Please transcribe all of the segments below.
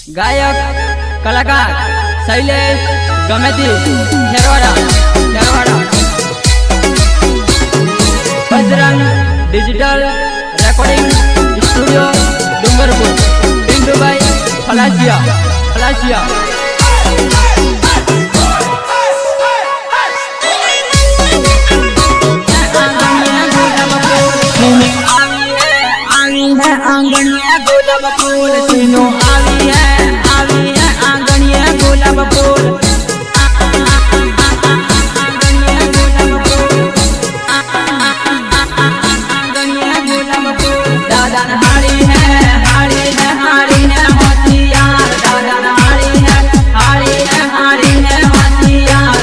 गायक कलाकार Shailesh Gameti Kherwara Bajrang digital recording studio Dungarpur Pintu भाई फलासिया आंगनिया गुलाब फूल सीनो आवी है आंगनिया गुलाब फूल दादा हाड़ी है होशियार दादा हाड़ी है होशियार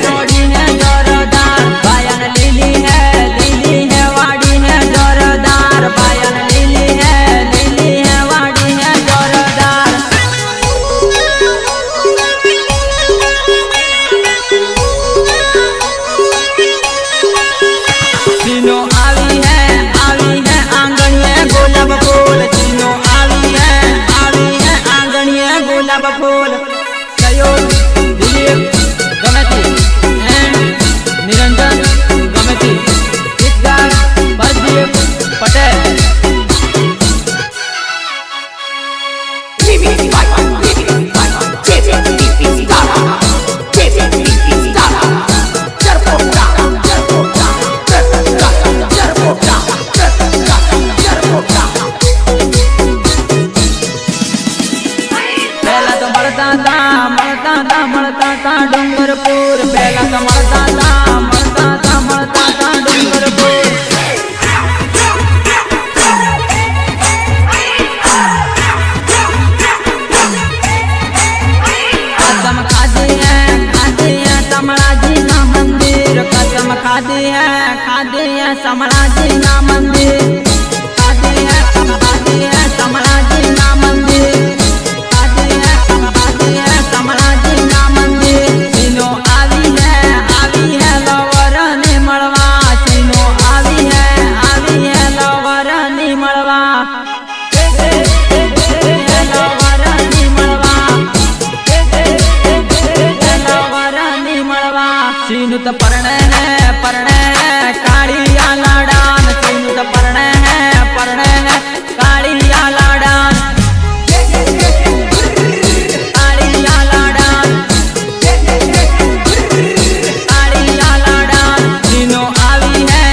जोड़ी है जोरदार बायन लीली है वाड़ी है जोरदार बायन लीली है वाड़ी है जोरदार तीनों आवी है गुलाब फूल तीनों आवी है आंगनिया गुलाब फूल सहयोग दिलीप गमेती एंड निरंजन गमेती गीतकार प्रदीप पटेल मरता डूंगरपुर पहला तो मरता डूंगरपुर कसम खादी है समराजी ना मंदिर कसम खादी है समराजी ना मंदिर खादी है समराजी ना मंदिर सीनु तो परणे है कालिया लाडान सीनु तो परणे है कालिया लाडान सीनु आवी है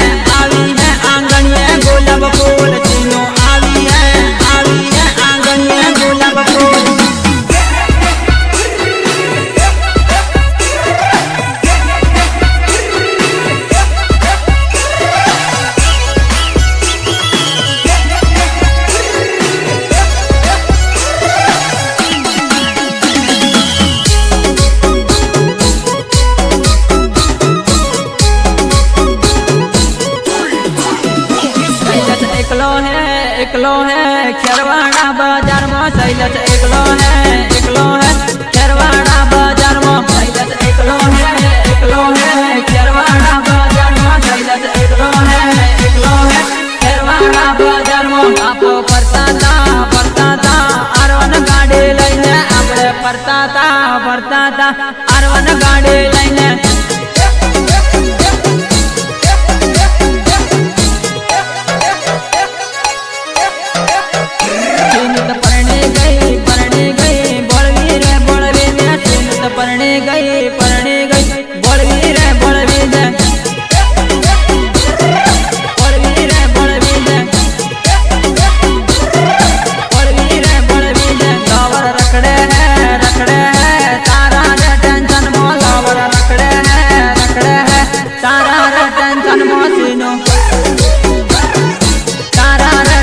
आंगनिया गुलाब फूल सीनु आवी है आंगनिया गुलाब फूल एकलो है खेरवाड़ा बाजार में शैलेश एकलो है खेरवाड़ा बाजार में शैलेश एकलो है खेरवाड़ा बाजार में शैलेश एकलो है खेरवाड़ा बाजार में आपो परता था अरवन गाड़ी लईने आपले परता था अरवन गाड़ी लईने परने गई बड़वी रे लवर रखड़े है तारा रे टेंशन मो लवर रखड़े है तारा रे टेंशन मो सीनो तारा रे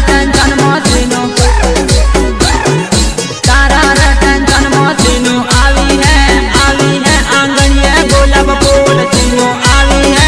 टेंशन मो सीनो आवी है आंगनिया गुलाब फूल तीनों आवी है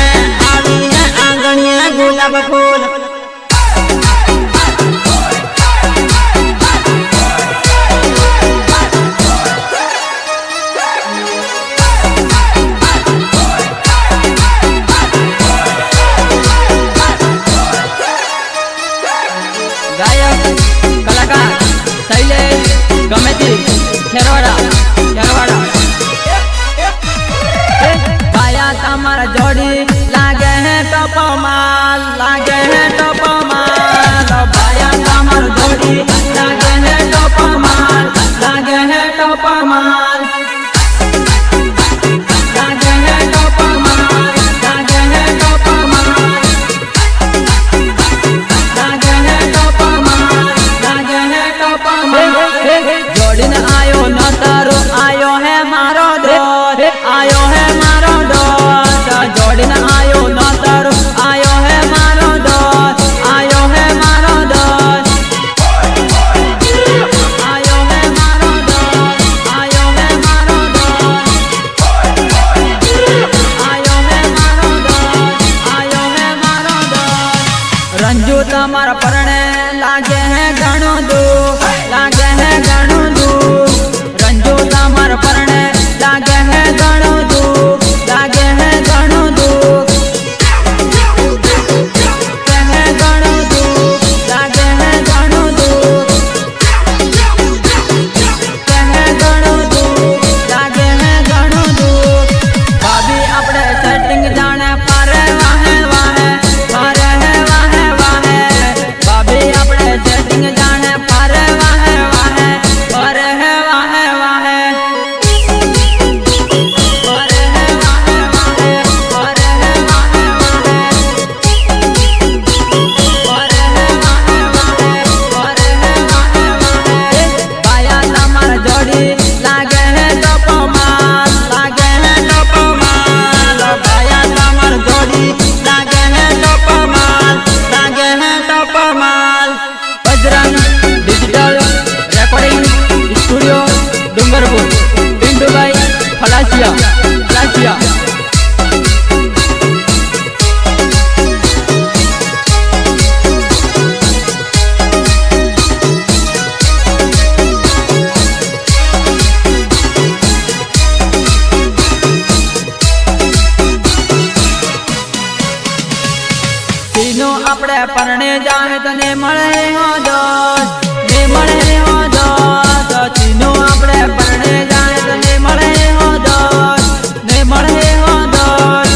પરણે જાહે તને મળે હો દોસ્ત ને મળે હો દોસ્ત ચીનો આપણે પરણે જાહે તને મળે હો દોસ્ત ને મળે હો દોસ્ત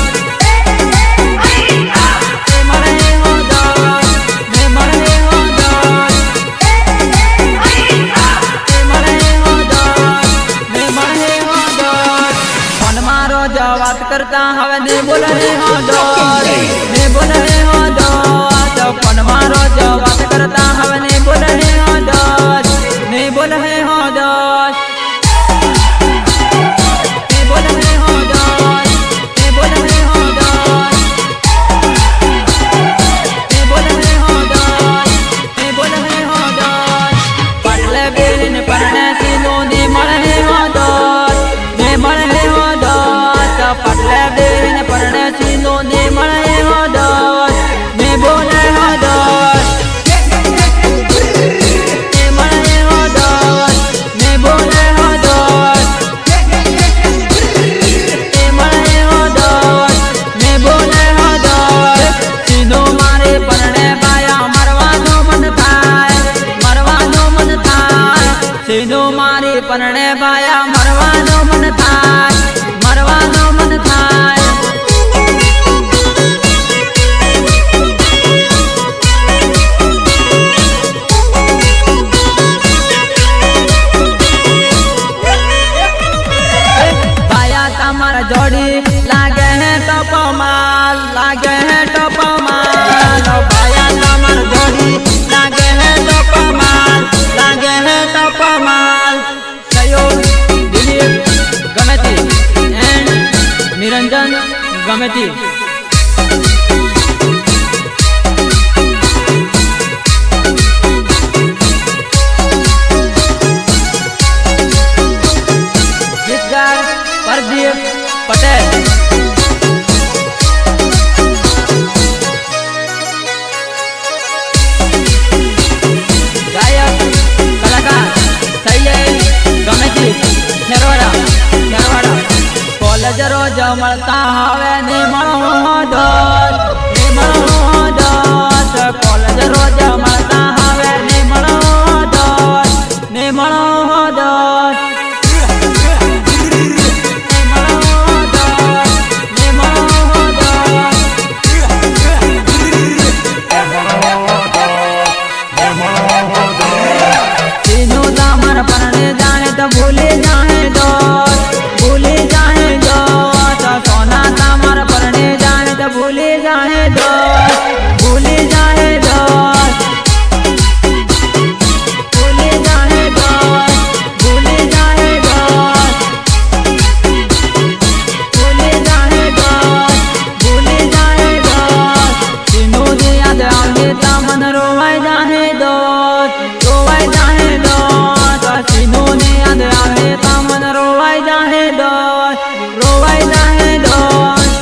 ને મળે હો દોસ્ત ને મળે હો દોસ્ત ને મળે હો દોસ્ત ને મળે હો દોસ્ત ફોન મારો જ વાત કરતા હવે ને બોલે હો દોસ્ત ને બોલે હો દોસ્ત ફોન મારો જ વાત કરતા હવે ને બોલે હો દોસ્ત ને બોલે હો દોસ્ત ને બોલે હો દોસ્ત ને બોલે હો દોસ્ત ને બોલે હો દોસ્ત ને બોલે હો દોસ્ત પાટલે બેન પરણે સીનો ને મળે હો દોસ્ત ને મળે હો દોસ્ત પાટલે બેન પરણે સીનો ને મળે હો દોસ્ત ને બોલે હો દોસ્ત ને મળે હો દોસ્ત ને બોલે હો દોસ્ત ને મળે હો દોસ્ત ને બોલે હો દોસ્ત સીનો મારે પરણે બાયા મરવાનો મન થાય સીનો મારે પરણે બાયા મરવાનો મન થાય બાયા તમારા જોડી લાગે હે ટપ માલ લાગે હે ટપ માલ બાયા તમારા જોડી લાગે હે ટપ માલ લાગે હે ટપ માલ સહયોગ દિલીપ ગમેતી એન્ડ નિરંજન ગમેતી ગીતકાર પ્રદીપ પટેલ ગાયક કલાકાર શૈલેષ ગમેતી ખેરવાડા કોલેજ રોજ મળતા હવે ને મળો હો દોસ્ત ને મળો હો દોસ્ત કોલેજ રોજ મળતા હવે ને મળો હો દોસ્ત ને મળો હો દોસ્ત भूले जाए दोस्त भूले जाए दोस्त सोना तामर परने जाए तो भूले जाए दोस्त भूले जाए दोस्त भूले जाए दोस्त भूले जाए दोस्त भूले जाए दोस्त भूले जाए दोस्त तीनों दे याद आवे ता मन रोवाई जाए दोस्त रोवाई जाए दोस्त तीनों ने याद आवे ता मन रोवाई जाए दोस्त रोवाई जाए दोस्त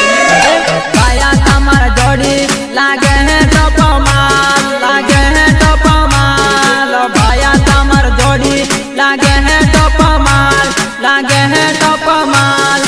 बाया तमार जोड़ी लागे है टप माल लागे है टप माल बाया तमार जोड़ी लागे है टप माल लागे है टप माल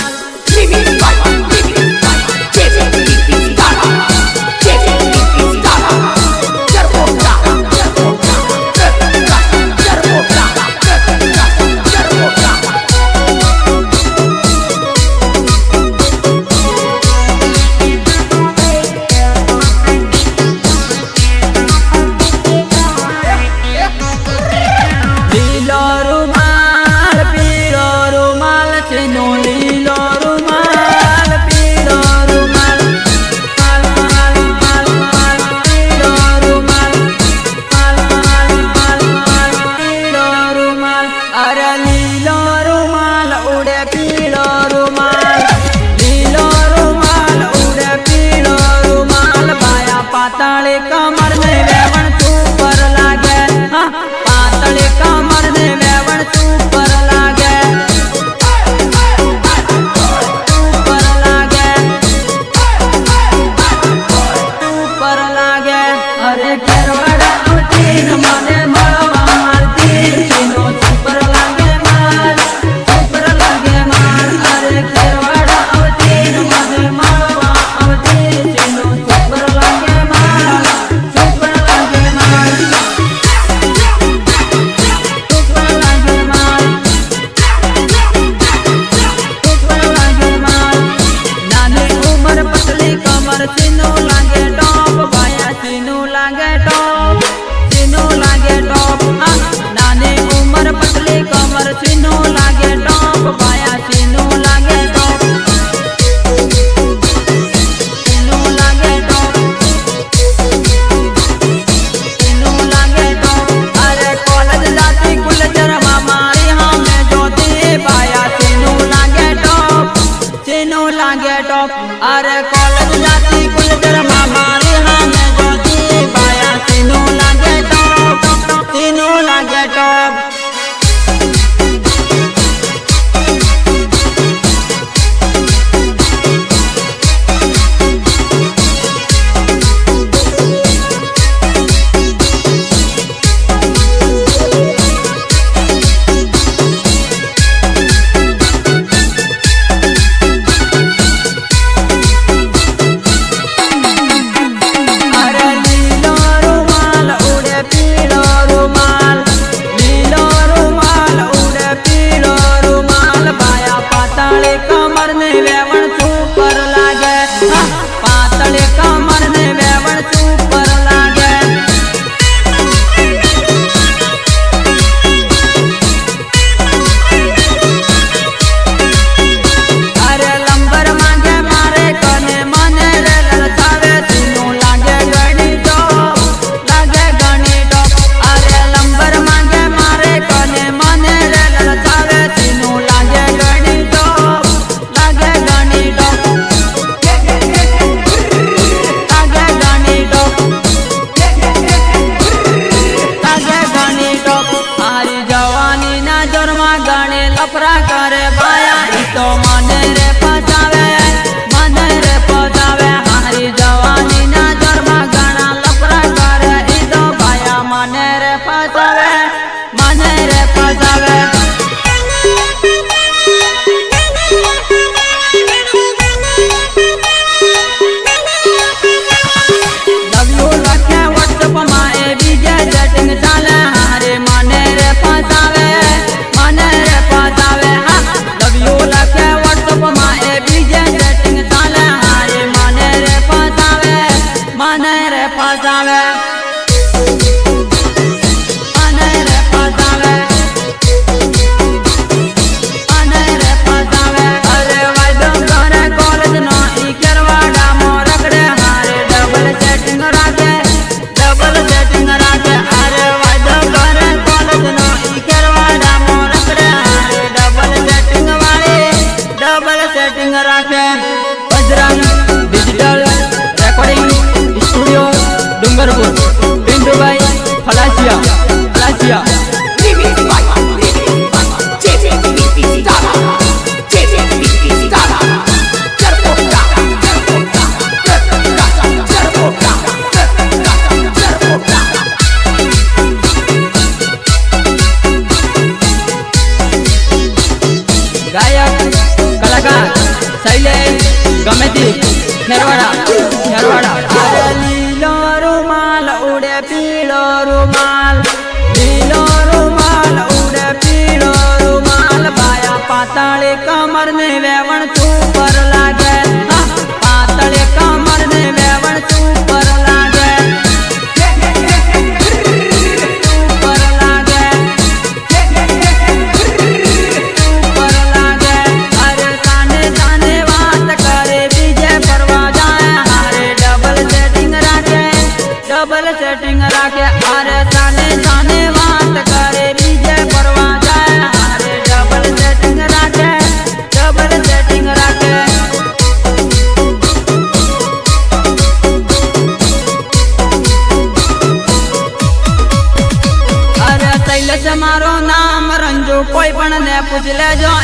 ફસાવે અને રે ફસાવે અને રે ફસાવે અરે વાયદો કરે કોલેજ નો ઈ કેરવાડામાં રખડે હારે ડબલ સેટિંગ રાખે અરે વાયદો કરે કોલેજ નો ઈ કેરવાડામાં રખડે હારે ડબલ સેટિંગ રાખે Bajrang digital recording studio Dungarpur Pintubhai Falasiya ગાયક કલાકાર શૈલેષ ગમેતી ખેરવાડા અરે લીલો રૂમાલ ઉડે પીળો રૂમાલ ઉડે પીળો રૂમાલ બાયા પાતળી કમર ને વેવણ સુપર લાગે પાતળી કમર ને વેવણ સુપર લાગે અરે સાને સાને વાત કરે બીજે ફરવા જાય હારે ડબલ સેટિંગ રાખે અરે સાને સાને વાત કરે બીજે ફરવા જાય હારે ડબલ સેટિંગ રાખે અરે શૈલેષ મારો નામ રંજુ કોઈ પણ ને પૂછ લેજો